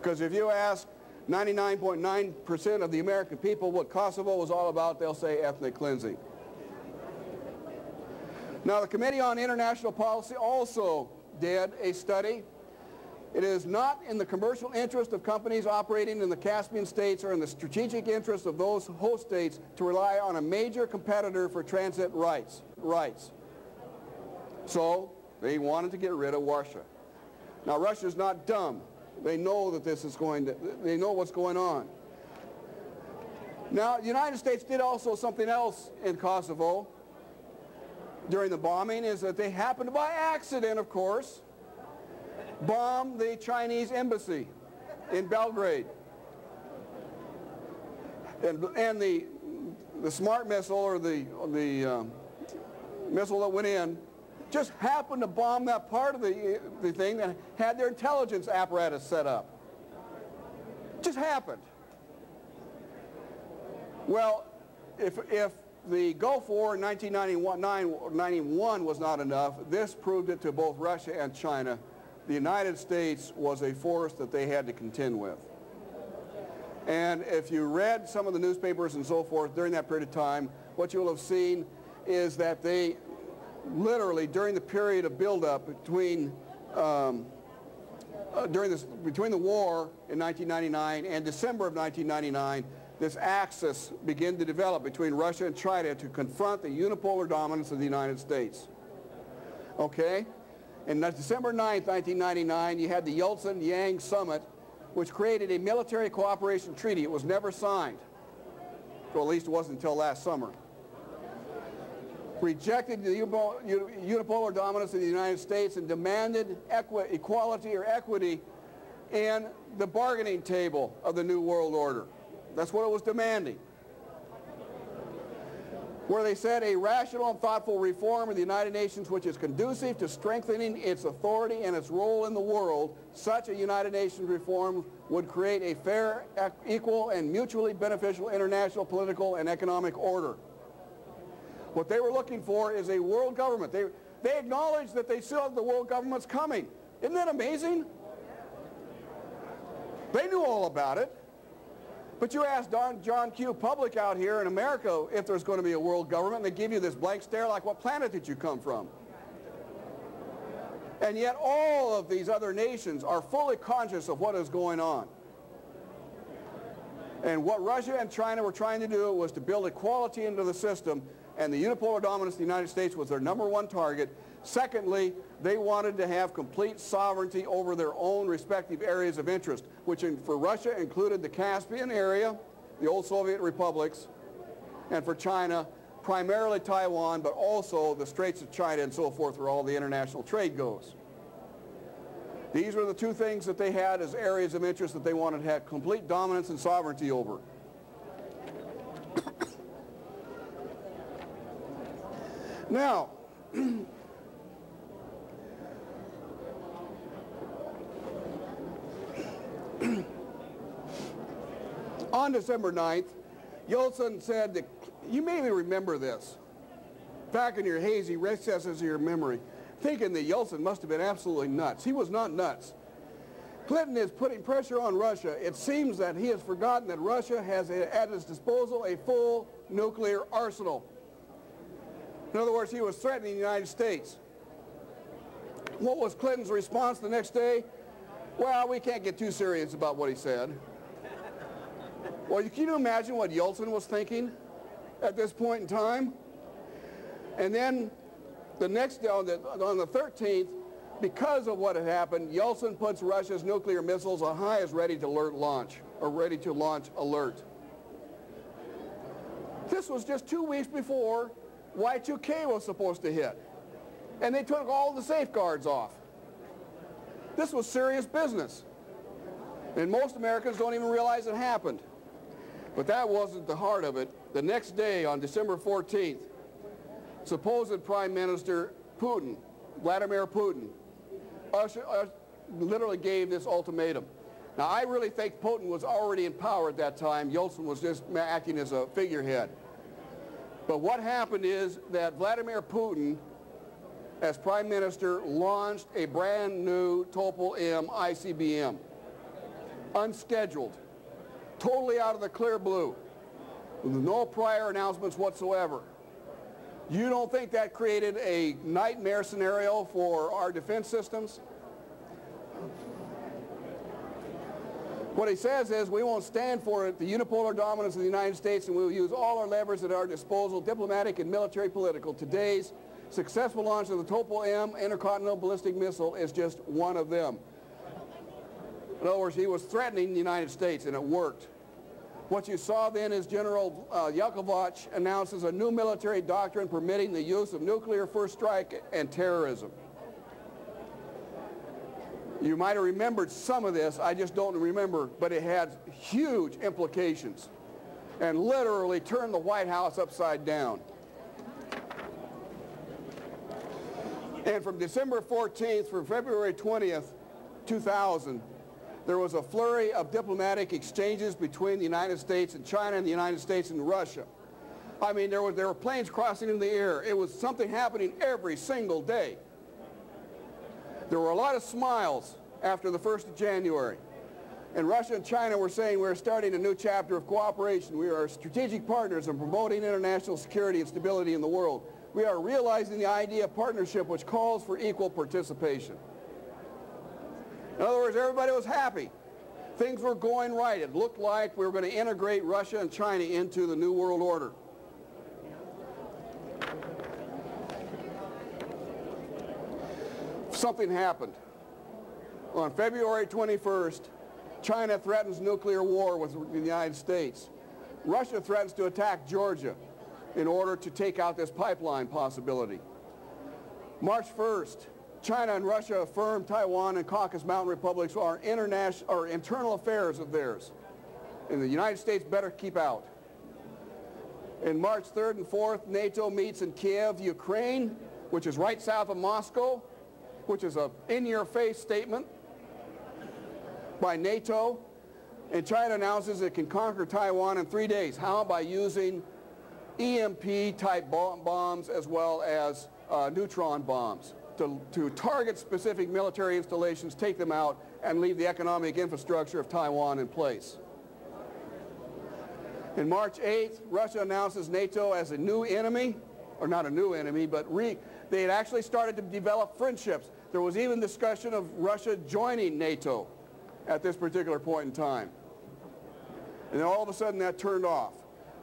Because if you ask 99.9% of the American people what Kosovo was all about, they'll say ethnic cleansing. Now, the Committee on International Policy also did a study. It is not in the commercial interest of companies operating in the Caspian states or in the strategic interest of those host states to rely on a major competitor for transit rights. So they wanted to get rid of Russia. Now, Russia's not dumb. They know that they know what's going on. Now, the United States did also something else in Kosovo during the bombing, is that they happened to, by accident, of course, bomb the Chinese embassy in Belgrade. And the smart missile, or the missile that went in, just happened to bomb that part of the thing that had their intelligence apparatus set up. Just happened. Well, if the Gulf War in 1991 was not enough, this proved it to both Russia and China. The United States was a force that they had to contend with. And if you read some of the newspapers and so forth during that period of time, what you will have seen is that they literally, during the period of buildup between the war in 1999 and December of 1999, this axis began to develop between Russia and China to confront the unipolar dominance of the United States. Okay? And on December 9th, 1999, you had the Yeltsin-Yang Summit, which created a military cooperation treaty. It was never signed. Well, at least it wasn't until last summer. Rejected the unipolar dominance of the United States and demanded equality or equity in the bargaining table of the New World Order. That's what it was demanding. Where they said a rational and thoughtful reform of the United Nations which is conducive to strengthening its authority and its role in the world, such a United Nations reform would create a fair, equal, and mutually beneficial international political and economic order. What they were looking for is a world government. They acknowledged that they still have the world government's coming. Isn't that amazing? They knew all about it. But you ask John Q. Public out here in America if there's going to be a world government, and they give you this blank stare like, what planet did you come from? And yet all of these other nations are fully conscious of what is going on. And what Russia and China were trying to do was to build equality into the system, and the unipolar dominance of the United States was their #1 target. Secondly, they wanted to have complete sovereignty over their own respective areas of interest, which for Russia included the Caspian area, the old Soviet republics, and for China, primarily Taiwan, but also the Straits of China and so forth, where all the international trade goes. These were the two things that they had as areas of interest that they wanted to have complete dominance and sovereignty over. Now, on December 9th, Yeltsin said that, you maybe remember this, back in your hazy recesses of your memory, thinking that Yeltsin must have been absolutely nuts. He was not nuts. Clinton is putting pressure on Russia. It seems that he has forgotten that Russia has at its disposal a full nuclear arsenal. In other words, he was threatening the United States. What was Clinton's response the next day? Well, we can't get too serious about what he said. Well, can you imagine what Yeltsin was thinking at this point in time? And then the next day, on the 13th, because of what had happened, Yeltsin puts Russia's nuclear missiles on high as ready to launch alert. This was just 2 weeks before Y2K was supposed to hit. And they took all the safeguards off. This was serious business. And most Americans don't even realize it happened. But that wasn't the heart of it. The next day, on December 14th, supposed Prime Minister Putin, Vladimir Putin, literally gave this ultimatum. Now, I really think Putin was already in power at that time. Yeltsin was just acting as a figurehead. But what happened is that Vladimir Putin, as Prime Minister, launched a brand new Topol-M ICBM. unscheduled, totally out of the clear blue, with no prior announcements whatsoever. You don't think that created a nightmare scenario for our defense systems? What he says is we won't stand for it, the unipolar dominance of the United States, and we will use all our levers at our disposal, diplomatic and military political. Today's successful launch of the Topo-M intercontinental ballistic missile is just one of them. In other words, he was threatening the United States, and it worked. What you saw then is General Yakovlevich announces a new military doctrine permitting the use of nuclear first strike and terrorism. You might have remembered some of this, I just don't remember, but it had huge implications and literally turned the White House upside down. And from December 14th through February 20th, 2000, there was a flurry of diplomatic exchanges between the United States and China and the United States and Russia. I mean, there were planes crossing in the air. It was something happening every single day. There were a lot of smiles after the 1st of January. And Russia and China were saying we're starting a new chapter of cooperation. We are strategic partners in promoting international security and stability in the world. We are realizing the idea of partnership which calls for equal participation. In other words, everybody was happy. Things were going right. It looked like we were going to integrate Russia and China into the New World Order. Something happened. On February 21st, China threatens nuclear war with the United States. Russia threatens to attack Georgia in order to take out this pipeline possibility. March 1st, China and Russia affirm Taiwan and Caucasus Mountain republics are internal affairs of theirs, and the United States better keep out. In March 3rd and 4th, NATO meets in Kiev, Ukraine, which is right south of Moscow, which is an in-your-face statement by NATO, and China announces it can conquer Taiwan in 3 days. How? By using EMP-type bombs as well as neutron bombs to target specific military installations, take them out, and leave the economic infrastructure of Taiwan in place. In March 8th, Russia announces NATO as a new enemy, or not a new enemy, but they had actually started to develop friendships. There was even discussion of Russia joining NATO at this particular point in time. And then all of a sudden that turned off.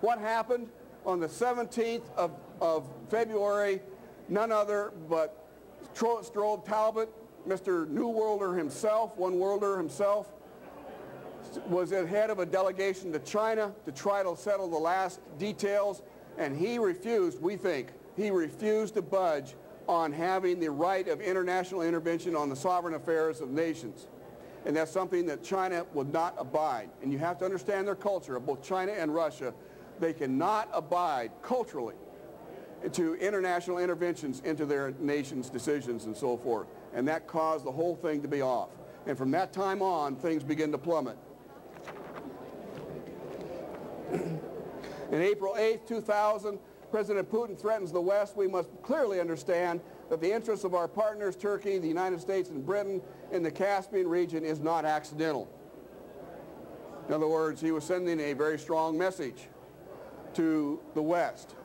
What happened on the 17th of February? None other but Strobe Talbot, Mr. New Worlder himself, one worlder himself, was the head of a delegation to China to try to settle the last details, and he refused, we think, he refused to budge on having the right of international intervention on the sovereign affairs of nations. And that's something that China would not abide. And you have to understand their culture, of both China and Russia. They cannot abide culturally to international interventions into their nation's decisions and so forth. And that caused the whole thing to be off. And from that time on, things begin to plummet. In April 8th, 2000, President Putin threatens the West. We must clearly understand that the interests of our partners, Turkey, the United States, and Britain in the Caspian region is not accidental. In other words, he was sending a very strong message to the West.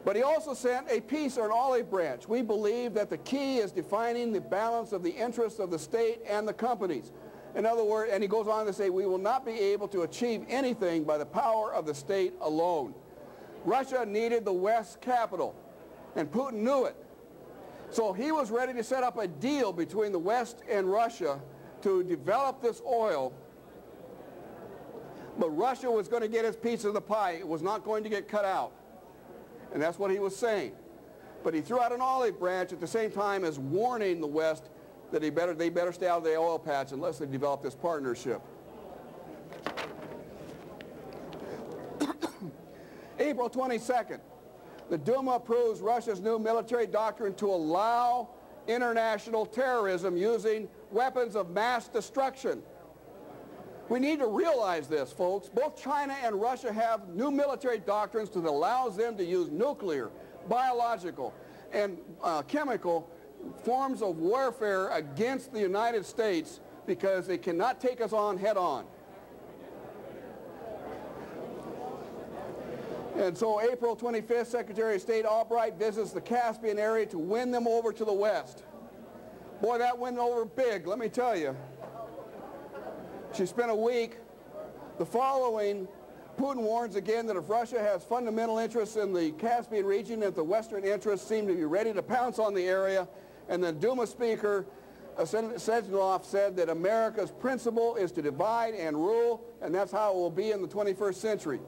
But he also sent a peace or an olive branch. We believe that the key is defining the balance of the interests of the state and the companies. In other words, and he goes on to say, we will not be able to achieve anything by the power of the state alone. Russia needed the West's capital, and Putin knew it. So he was ready to set up a deal between the West and Russia to develop this oil, but Russia was going to get its piece of the pie. It was not going to get cut out. And that's what he was saying. But he threw out an olive branch at the same time as warning the West that they better stay out of the oil patch unless they develop this partnership. April 22nd, the Duma approves Russia's new military doctrine to allow international terrorism using weapons of mass destruction. We need to realize this, folks. Both China and Russia have new military doctrines that allows them to use nuclear, biological, and chemical forms of warfare against the United States because they cannot take us on head on. And so April 25th, Secretary of State Albright visits the Caspian area to win them over to the west. Boy, that went over big, let me tell you. She spent a week. The following, Putin warns again that if Russia has fundamental interests in the Caspian region, that the Western interests seem to be ready to pounce on the area. And then Duma Speaker Sedlov said that America's principle is to divide and rule, and that's how it will be in the 21st century.